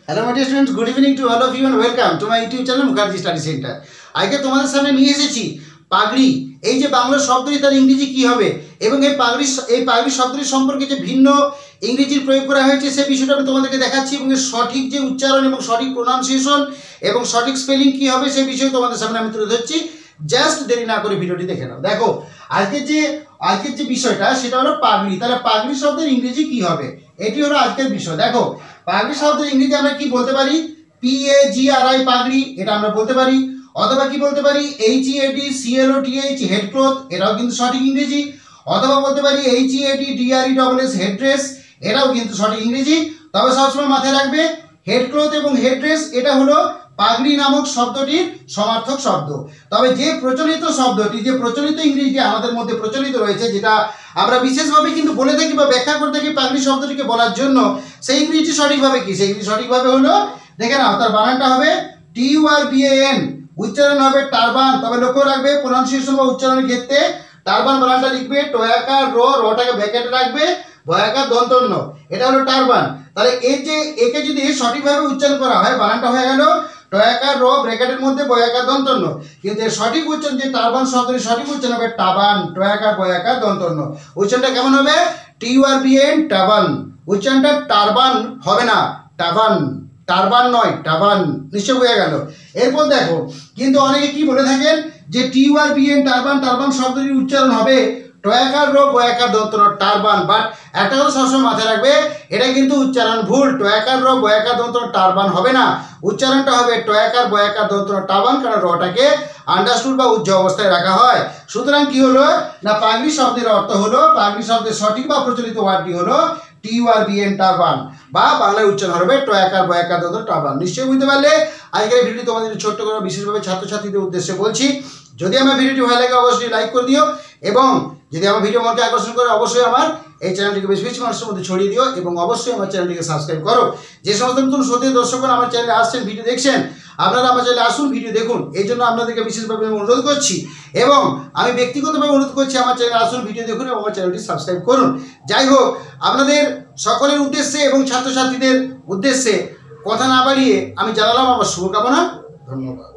Hello, my dear students. Good evening to all of you and welcome to my YouTube channel Mukherjee Study Center. আজকে তোমাদের সামনে নিয়ে এসেছি পাগড়ি। এই যে বাংলা শব্দটি তার ইংরেজি কি হবে এবং এই পাগড়ি শব্দটি সম্পর্কে যে ভিন্ন ইংরেজির প্রয়োগ করা হয়েছে সেই বিষয়টা আমি তোমাদেরকে দেখাচ্ছি এবং এর সঠিক যে উচ্চারণ এবং সঠিক প্রোনাউন্সিয়েশন এবং সঠিক স্পেলিং কি হবে সেই বিষয়ে তোমাদের সামনে আমি তুলে ধরছি। জাস্ট দেরি না করে ভিডিওটি দেখে নাও। দেখো আজকের যে বিষয়টা সেটা হলো পাগড়ি। তাহলে পাগড়ি শব্দের ইংরেজি কি হবে, এটি হলো আজকের বিষয়। দেখো পাগড়ি শব্দের ইংরেজি আমরা কি বলতে পারি, PAGRI পাগড়ি, এটা আমরা বলতে পারি। অথবা কি বলতে পারি, HEADCLOTH হেড ক্লথ, এটাও কিন্তু সঠিক ইংরেজি। অথবা বলতে পারি HEADDRESS হেড ড্রেস, এটাও কিন্তু সঠিক ইংরেজি। তবে সবসময় মাথায় রাখবে হেড ক্লথ এবং হেড ড্রেস এটা হলো পাগড়ি নামক শব্দটির সমার্থক শব্দ। তবে যে প্রচলিত শব্দটি, যে প্রচলিত ইংরেজিটি আমাদের মধ্যে প্রচলিত রয়েছে, যেটা আমরা বিশেষভাবে কিন্তু বলে থাকি বা ব্যাখ্যা করে থাকি পাগড়ি শব্দটিকে বলার জন্য, সেই ইংরেজি সঠিকভাবে কি, সেই ইংরেজি সঠিকভাবে হলো, দেখে নাও, তার বানানটা হবে TURBAN, উচ্চারণ হবে টারবান। তবে লক্ষ্য রাখবে প্রোনাউন্সিয়েশন বা উচ্চারণের ক্ষেত্রে টারবান বানানটা লিখবে টয়াকার রটাকে ব্র্যাকেটে রাখবে, ভয়াকার দন্তন্য, এটা হলো টারবান। তাহলে এই যে একে যদি সঠিকভাবে উচ্চারণ করা হয় বানানটা হয়ে গেল টয়াকার ব্র্যাকেটের মধ্যে বয়াকার দন্তন্য। কিন্তু এর সঠিক উচ্চারণ যে টারবান শব্দের সঠিক উচ্চারণ হবে টাবান, টয়াকার বয়াকার দন্তন্য। উচ্চারণটা কেমন হবে, TURBAN টাবান। উচ্চারণটা টারবান হবে না, টাবান, টারবান নয়, টাবান। নিশ্চয় বোঝা গেল। এরপর দেখো কিন্তু অনেকে কি বলে থাকেন যে TURBAN টারবান শব্দটির উচ্চারণ হবে টয়াকার বয়াকার দন্তন্য, টারবান। বাট একটা কথা সবসময় মাথায় রাখবে, এটা কিন্তু উচ্চারণ ভুল। টয়াকার বয়াকার দন্তন্য টারবান হবে না, উচ্চারণটা হবে টয়াকার বয়াকার দন্তন্য টারবান, কারণ রটাকে আন্ডারস্টুড বা উজ্জ্ব অবস্থায় রাখা হয়। সুতরাং কি হলো না, পাগড়ি শব্দের অর্থ হলো, পাগড়ি শব্দের সঠিক বা প্রচলিত ওয়ার্ডটি হলো TURBAN টারবান, বা বাংলায় উচ্চারণ হবে টয়াকার বয়াকার দন্তন্য টারবান। নিশ্চয়ই বুঝতে পারলে। আজকের এই ভিডিওটি তোমাদের ছোট্ট করে বিশেষভাবে ছাত্রছাত্রীদের উদ্দেশ্যে বলছি, যদি আমার ভিডিওটি ভালো লাগে অবশ্যই লাইক করে দিও, এবং যদি আমার ভিডিও মনকে আকর্ষণ করে অবশ্যই আমার এই চ্যানেলটিকে বেশি বেশি মানুষের মধ্যে ছড়িয়ে দিও, এবং অবশ্যই আমার চ্যানেলটিকে সাবস্ক্রাইব করো। যে সমস্ত নতুন সত্যি দর্শকরা আমার চ্যানেলে আসছেন, ভিডিও দেখছেন, আপনারা আমার চ্যানেলে আসুন, ভিডিও দেখুন, এই জন্য আপনাদেরকে বিশেষভাবে আমি অনুরোধ করছি। এবং আমি ব্যক্তিগতভাবে অনুরোধ করছি আমার চ্যানেলে আসুন, ভিডিও দেখুন এবং আমার চ্যানেলটি সাবস্ক্রাইব করুন। যাই হোক, আপনাদের সকলের উদ্দেশ্যে এবং ছাত্রছাত্রীদের উদ্দেশ্যে কথা না বাড়িয়ে আমি জানালাম আমার শুভকামনা। ধন্যবাদ।